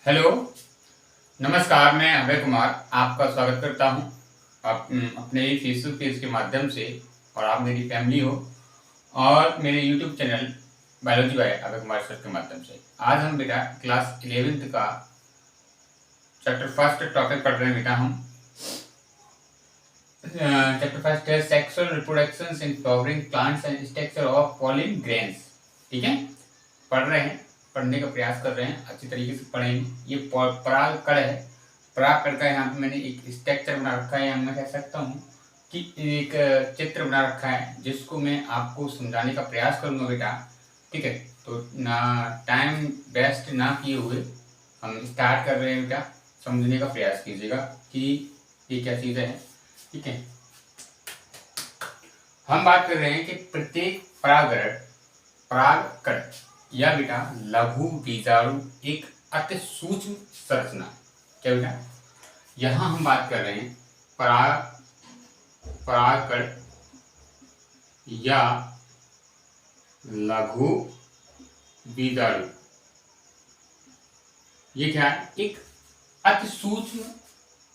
Hello, नमस्कार। मैं अभय कुमार आपका स्वागत करता हूं आप अपने फेसबुक पेज के माध्यम से। और आप मेरी फैमिली हो और मेरे YouTube channel biology by Abhay Kumar sir के माध्यम से। आज हम बेटा क्लास 11th का चैप्टर फर्स्ट टॉपिक पढ़ रहे हैं बेटा। हम चैप्टर फर्स्ट है sexual reproduction in flowering plants and structure of pollen grains. ठीक है, पढ़ रहे हैं, पढ़ने का प्रयास कर रहे हैं, अच्छी तरीके से पढ़ेंगे। ये परागकण है। परागकण का यहाँ पे मैंने एक स्ट्रक्चर बना रखा है, या मैं कह सकता हूँ कि एक चित्र बना रखा है, जिसको मैं आपको समझाने का प्रयास करूँगा बेटा। ठीक है, तो ना टाइम वेस्ट ना किए हुए हम स्टार्ट कर रहे हैं बेटा। समझने का प्रयास कीजिएगा कि ये क्या चीज़ है। ठीक है, हम बात कर रहे हैं कि प्रत्येक परागकण या बेटा लघु बीजाणु एक अति सूक्ष्म संरचना। क्या बेटा, यहां हम बात कर रहे हैं परागकण या लघु बीजाणु। ये क्या है? एक अति सूक्ष्म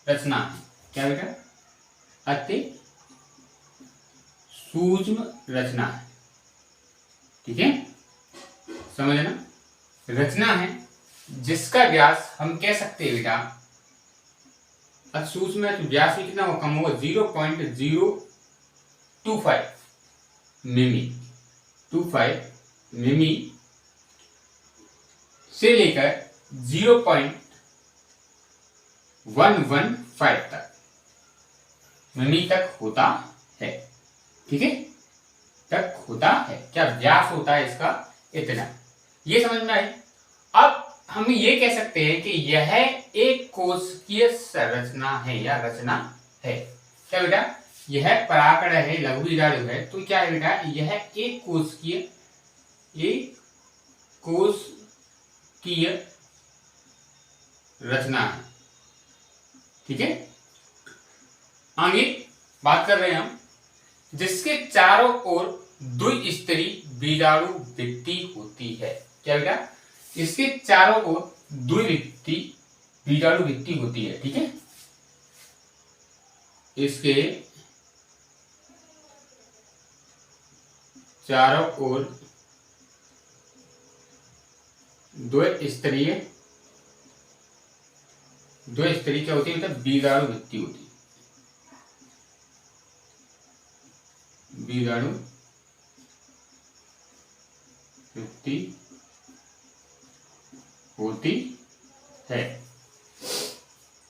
रचना है। क्या बेटा? अति सूक्ष्म रचना है। ठीक है, समझना, रचना है जिसका व्यास हम कह सकते हैं बेटा अति सूक्ष्म है, तो व्यास भी कितना कम होगा? 0.025 मिमी। 25 मिमी से लेकर 0.115 तक मिमी तक होता है। ठीक है, तक होता है। क्या व्यास होता है इसका? इतना। ये समझ में आई। अब हम ये कह सकते हैं कि यह एक कोशिकीय संरचना है या रचना है। क्या बेटा? यह परागकण है, लघु बीजाणु है, तो क्या है बेटा? यह एक कोशिकीय रचना है। ठीक है, आगे बात कर रहे हैं हम, जिसके चारों ओर द्विस्तरीय बीजाणु भित्ति होती है। क्या बेटा? इसके चारों ओर द्विस्तरीय बीजाणु भित्ति होती है। ठीक है, इसके चारों ओर द्विस्तरीय क्या होती है बेटा? बीजाणु भित्ति होती है। बीजाणु भित्ति होती है।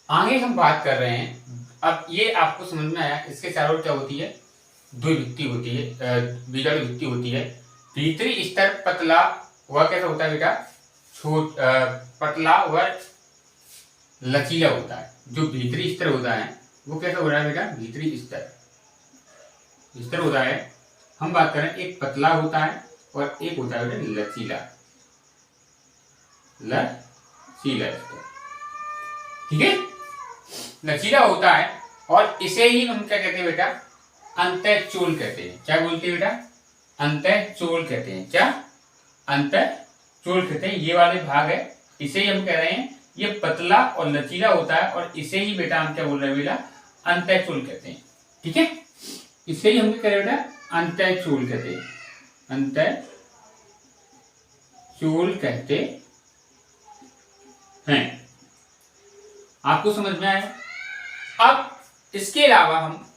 आगे हम बात कर रहे हैं, अब ये आपको समझ में आया, इसके चारों ओर क्या होती है? द्विभित्ति होती है, बीजाणु भित्ति होती है। भीतरी स्तर पतला वह कैसा होता है बेटा? पतला व लचीला होता है। जो भीतरी स्तर होता है वो कैसा हो रहा है बेटा? भीतरी स्तर होता है। हम बात करें, एक पतला होता है और एक होता है बेटा लचीला स्तर। ठीक है, लचीला होता है और इसे ही हम क्या कहते हैं बेटा? अंतःचूल कहते हैं। क्या बोलते हैं बेटा? अंतःचूल कहते हैं। क्या? अंतःचूल कहते हैं। ये वाले भाग है, इसे ही हम कह रहे हैं ये पतला और लचीला होता है, और इसे ही बेटा हम क्या बोल रहे हैं बेटा? अंतःचूल कहते हैं। ठीक है, इसे ही हम क्या कह रहे हैं बेटा? अंतःचूल कहते हैं। अंतःचूल कहते हैं। आपको समझ में आया? अब इसके अलावा हम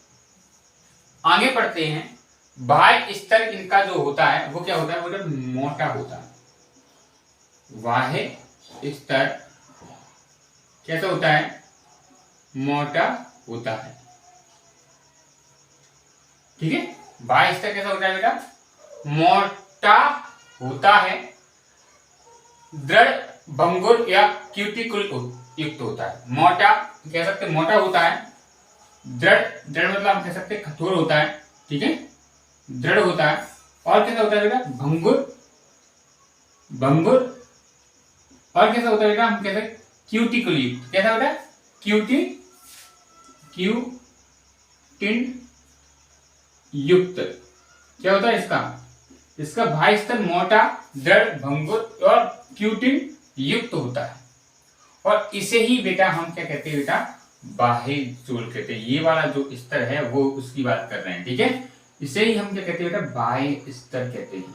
आगे पढ़ते हैं। बाह्य स्तर इनका जो होता है वो क्या होता है बेटा? मोटा होता है। बाह्य स्तर कैसा होता है? मोटा होता है। ठीक है, बाह्य स्तर कैसा होता है बेटा? मोटा होता है। दृढ़ भंगुर या क्यूटिकल युक्त होता है। मोटा कह सकते, मोटा होता है। दृढ़ मतलब हम कह सकते कठोर होता है। ठीक है, दृढ़ होता है। और कैसा होता है बेटा? भंगुर और कैसा होता है बेटा? हम कहते हैं क्यूटिकल युक्त। कैसा बेटा? क्यूटिन युक्त। क्या होता है इसका बाह्य स्तर मोटा, दृढ़, भंगुर और क्यूटिन युक्त होता है। और इसे ही बेटा हम क्या कहते हैं बेटा, बाह्य चोल कहते हैं। ये वाला जो स्तर है वो उसकी बात कर रहे हैं, ठीक है। इसे ही हम क्या कहते हैं बेटा, बाह्य स्तर कहते हैं,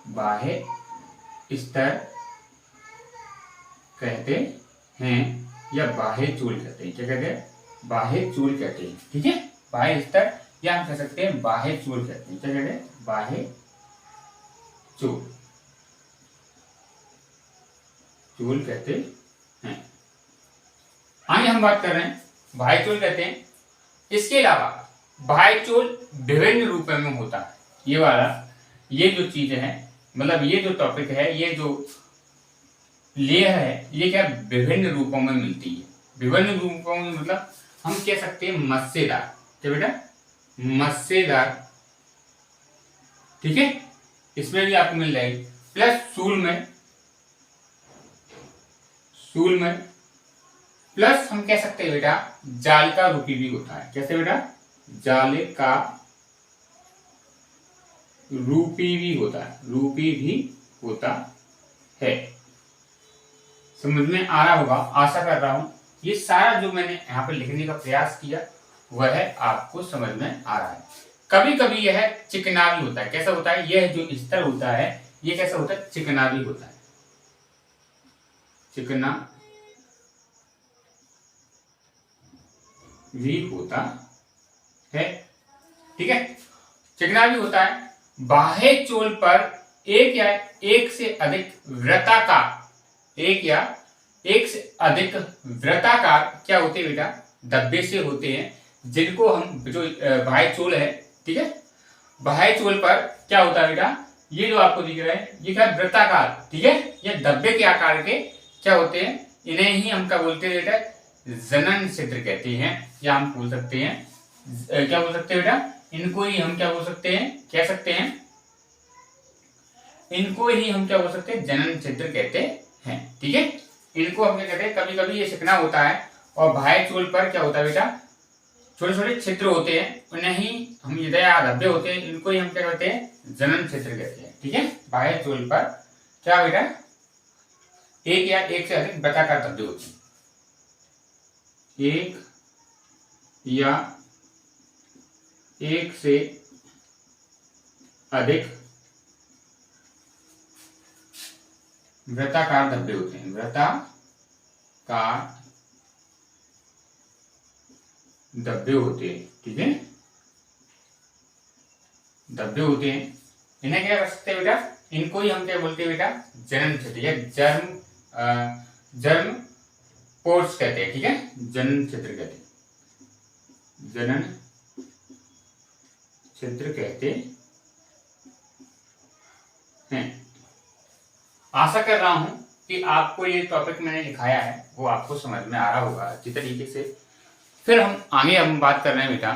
बाह्य स्तर कहते हैं या बाह्य चोल कहते हैं। क्या कहते हैं, बाह्य चोल कहते हैं, ठीक है। बाह्य स्तर या हम कह सकते हैं बाह्य चोल कहते हैं। क्या कहते हैं, बाह्य चोल, चोल कहते हैं। आगे हम बात कर रहे हैं बाह्य चोल कहते हैं। इसके अलावा बाह्य चोल विभिन्न रूपों में होता है। ये वाला, ये जो चीज है, मतलब ये जो टॉपिक है, ये जो लेयर है, ये क्या विभिन्न रूपों में मिलती है। विभिन्न रूपों में मतलब हम कह सकते हैं मस्सेदार। क्या बेटा, मस्सेदार, ठीक है, इसमें भी आपको मिल जाएगी। प्लस सूल में, सूल में, प्लस हम कह सकते हैं बेटा जालिका रूपी भी होता है। कैसे बेटा, जालिका रूपी भी होता है, रूपी भी होता है। समझ में आ रहा होगा, आशा कर रहा हूं। ये सारा जो मैंने यहाँ पे लिखने का प्रयास किया वह आपको समझ में आ रहा है। कभी कभी यह चिकना भी होता है। कैसा होता है, यह जो स्तर होता है ये कैसा होता है, चिकना भी होता है, चिकना भी होता है, ठीक है, चिकना भी होता है। बाह्य चोल पर एक या एक से अधिक वृत्ताकार, एक या एक से अधिक वृत्ताकार क्या होते हैं बेटा, धब्बे से होते हैं, जिनको हम जो बाह्य चोल है, ठीक है, बाह्य चोल पर क्या होता है बेटा, ये जो आपको दिख रहा है ये क्या वृत्ताकार, ठीक है, ये धब्बे के आकार के क्या होते हैं, इन्हें ही हम क्या बोलते हैं बेटा, जनन क्षेत्र कहते हैं। या हम बोल सकते हैं क्या बोल सकते हैं बेटा, इनको ही हम क्या बोल सकते हैं, कह सकते हैं इनको ही हम क्या बोल सकते हैं, जनन क्षेत्र कहते हैं, ठीक है। इनको हम क्या कहते हैं, कभी कभी ये चिकना होता है और बाह्य चोल पर क्या होता है बेटा, छोटे छोटे छिद्र होते हैं, उन्हें ही हम हृदय या धब्बे होते हैं, इनको ही हम क्या कहते हैं, जनन क्षेत्र कहते हैं, ठीक है। बाह्य चोल पर क्या बेटा, एक या एक से अधिक वृत्ताकार धब्बे होते हैं, एक या एक से अधिक वृत्ताकार धब्बे होते हैं, वृत्ताकार धब्बे होते हैं, ठीक है, धब्बे होते हैं। इन्हें क्या कर सकते हैं बेटा, इनको ही हम क्या बोलते हैं बेटा, जनन क्षेत्र या जर्म पोर्स कहते हैं, ठीक है, जनन क्षेत्र कहते हैं, जनन क्षेत्र कहते हैं। आशा कर रहा हूं कि आपको ये टॉपिक मैंने लिखाया है वो आपको समझ में आ रहा होगा अच्छी तरीके से। फिर हम बात कर रहे हैं बेटा,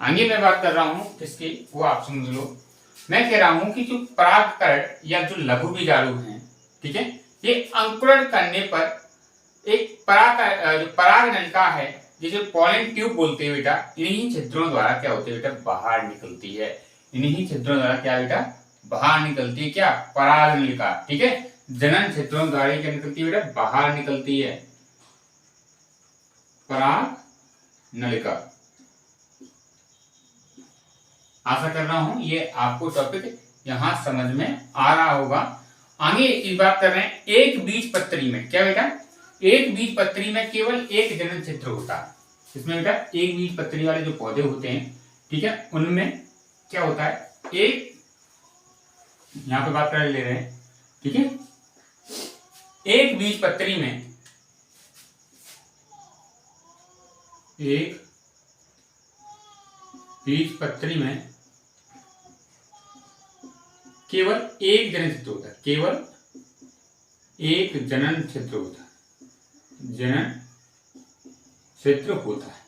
आगे मैं बात कर रहा हूं किसकी, वो आप समझ लो। मैं कह रहा हूं कि जो परागकण या जो लघु बीजाणु हैं, ठीक है, ये अंकुरण करने पर एक पराग नलिका है जिसे पॉलन ट्यूब बोलते हैं बेटा, इन्हीं छिद्रों द्वारा क्या होती है बेटा, बाहर निकलती है। इन्हीं छिद्रों द्वारा क्या बेटा, बाहर निकलती है, क्या, पराग नलिका, ठीक है। जनन छिद्रों द्वारा क्या निकलती है बेटा, बाहर निकलती है पराग नलिका। आशा कर रहा हूं ये आपको टॉपिक यहां समझ में आ रहा होगा। आगे इस बात कर रहे हैं, एक बीजपत्री में क्या बेटा, एक बीजपत्री में केवल एक जनन क्षेत्र होता है। इसमें बेटा एक बीजपत्री वाले जो पौधे होते हैं, ठीक है, उनमें क्या होता है, एक, यहां पे बात कर ले रहे हैं, ठीक है, एक बीजपत्री में, एक बीजपत्री में केवल एक जनन क्षेत्र होता है, केवल एक जनन क्षेत्र होता है, जनन क्षेत्र होता है।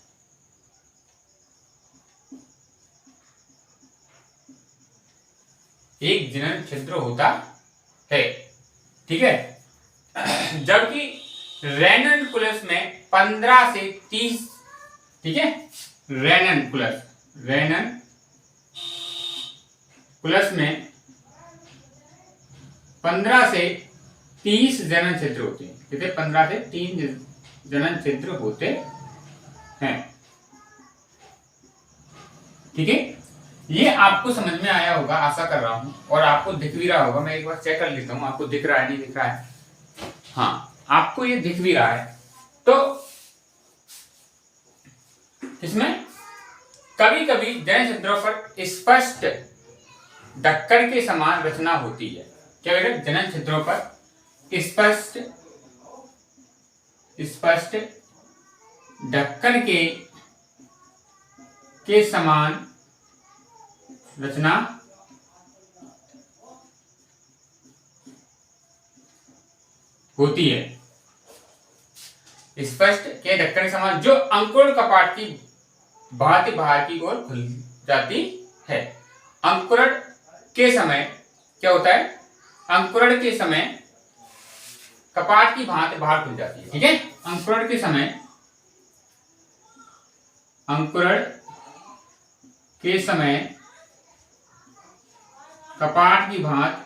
एक जनन क्षेत्र होता है, ठीक है। जबकि रेननकुलस में 15 से 30, ठीक है, रेननकुलस में 15 से 30 जनन क्षेत्र होते हैं, कितने, 15 से 30 जनन छिद्र होते हैं। ठीक है, ये आपको समझ में आया होगा, आशा कर रहा हूं, और आपको दिख भी रहा होगा। मैं एक बार चेक कर लेता हूं आपको दिख रहा है नहीं दिख रहा है। हाँ, आपको ये दिख भी रहा है। तो इसमें कभी कभी जनन छिद्रों पर स्पष्ट ढक्कन के समान रचना होती है। क्या बेटा? जनन छिद्रों पर स्पष्ट ढक्कन के समान रचना होती है। स्पष्ट के ढक्कन के समान, जो अंकुरण कपाट की भांति बाहर की ओर खुल जाती है। अंकुरण के समय क्या होता है? अंकुरण के समय कपाट की भांति बाहर खुल जाती है। ठीक है, अंकुरण के समय कपाट की भांति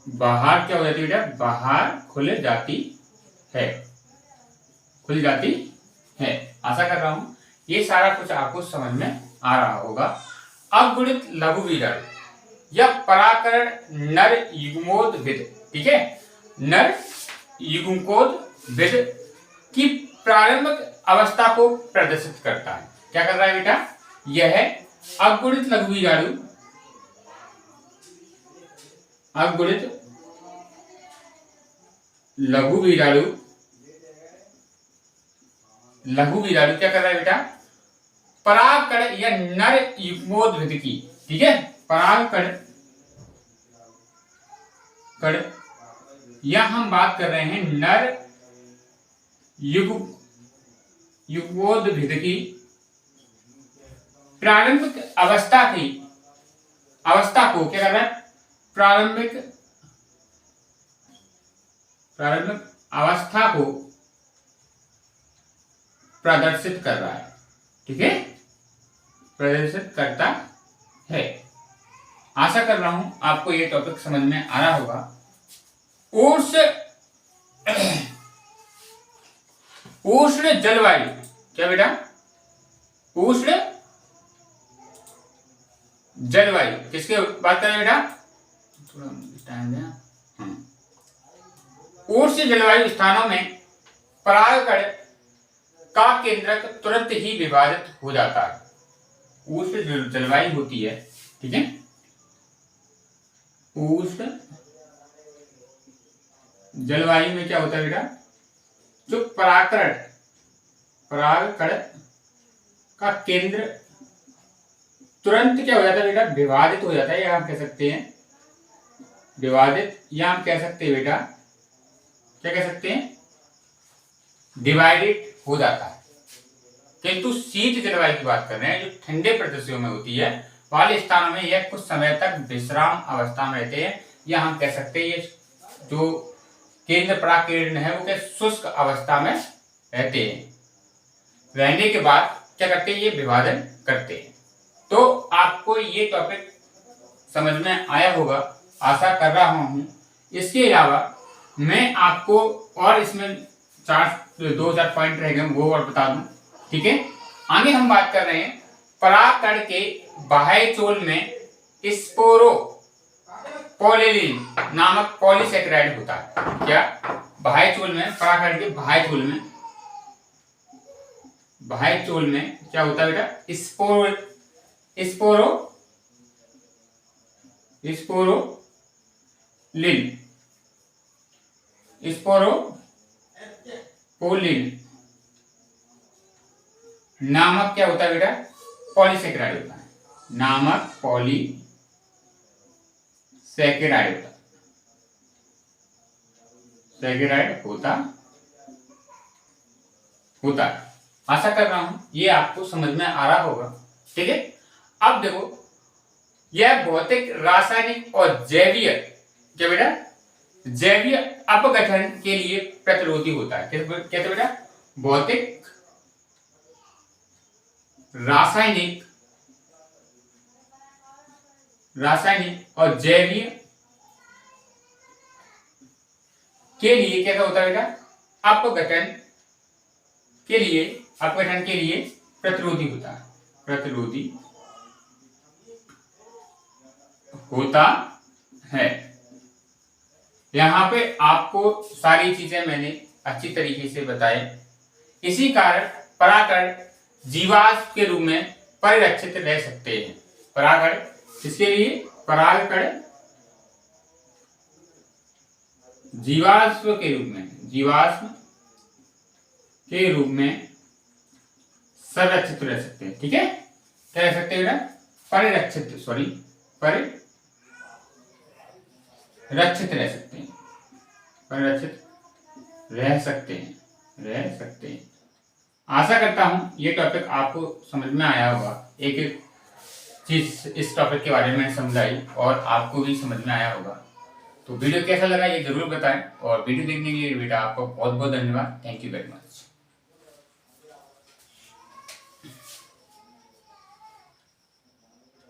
बाहर क्या हो जाती है? बाहर खुल जाती है। आशा कर रहा हूं ये सारा कुछ आपको समझ में आ रहा होगा। अगुणित लघु वीर्याणु या पराकरण नर युग्मोद्भिद, ठीक है, नर युग्मकोद्भिद की प्रारंभिक अवस्था को प्रदर्शित करता है। क्या कर रहा है बेटा? यह अगुणित लघु वीर्याणु क्या कर रहा है बेटा? परागकण या नर युग्मोद्भिद की, ठीक है, परागकण या हम बात कर रहे हैं नर युग्मोद्भिद की प्रारंभिक अवस्था को क्या कर रहा है? प्रारंभिक अवस्था को प्रदर्शित कर रहा है। ठीक है, प्रदर्शित करता है। आशा कर रहा हूं आपको ये टॉपिक समझ में आ रहा होगा। उष्ण जलवायु, क्या बेटा? उष्ण जलवायु किसके बात कर रहे हैं बेटा? थोड़ा टाइम देना। उष्ण जलवायु स्थानों में परागकण का केंद्रक तुरंत ही विभाजित हो जाता है। उष्ण जलवायु होती है, ठीक है, उष्ण जलवायु में क्या होता है बेटा? जो परागकण का केंद्र तुरंत क्या हो जाता है बेटा? विभाजित हो जाता है, या हम कह सकते हैं विभाजित, या हम कह सकते हैं बेटा क्या कह सकते हैं? डिवाइडेड हो जाता है। किंतु शीत जलवायु की बात कर रहे हैं, जो ठंडे प्रदेशों में होती है, वाले स्थानों में यह कुछ समय तक विश्राम अवस्था में रहते हैं, या हम कह सकते हैं ये जो केंद्र परागकण है वो क्या शुष्क अवस्था में रहते हैं। रहने के बाद क्या करते हैं? ये विभाजन करते हैं। तो आपको ये टॉपिक समझ में आया होगा, आशा कर रहा हूं। इसके अलावा मैं आपको और इसमें 2-4 पॉइंट रहेंगे वो और बता दूं। ठीक है, आगे हम बात कर रहे हैं परागकण के बाह्य चोल में स्पोरोपोलिन नामक पॉलीसेकेराइड होता है। क्या? बाह्य चोल में, परागकण के बाह्य चोल में क्या होता है बेटा? स्पोरोपोलिन नामक क्या होता है बेटा? पॉलीसेकेराइड होता है, नामक पॉलीसेकेराइड होता है। आशा कर रहा हूं ये आपको समझ में आ रहा होगा। ठीक है, अब देखो यह भौतिक, रासायनिक और जैवीय, क्या बेटा? जैवीय अपघटन के लिए प्रतिरोधी होता है। कहते बेटा? भौतिक, रासायनिक और जैवीय के लिए कैसा होता है बेटा, अपघटन के लिए, अपघटन के लिए प्रतिरोधी होता है, प्रतिरोधी होता है। यहां पे आपको सारी चीजें मैंने अच्छी तरीके से बताए। इसी कारण परागकण जीवाश्म के रूप में परिरक्षित रह सकते हैं। परागकण किसके लिए, परागकण जीवाश्म के रूप में, जीवाश्म के रूप में संरक्षित रह सकते हैं। ठीक है, क्या रह सकते हैं, परिरक्षित, सॉरी परिरक्षित रह सकते हैं, परिरक्षित रह सकते हैं, रह सकते हैं। आशा करता हूं ये टॉपिक आपको समझ में आया होगा। एक एक चीज इस टॉपिक के बारे में समझाई और आपको भी समझ में आया होगा। तो वीडियो कैसा लगा ये जरूर बताएं, और वीडियो देखने के लिए बेटा आपको बहुत बहुत धन्यवाद। Thank you very much.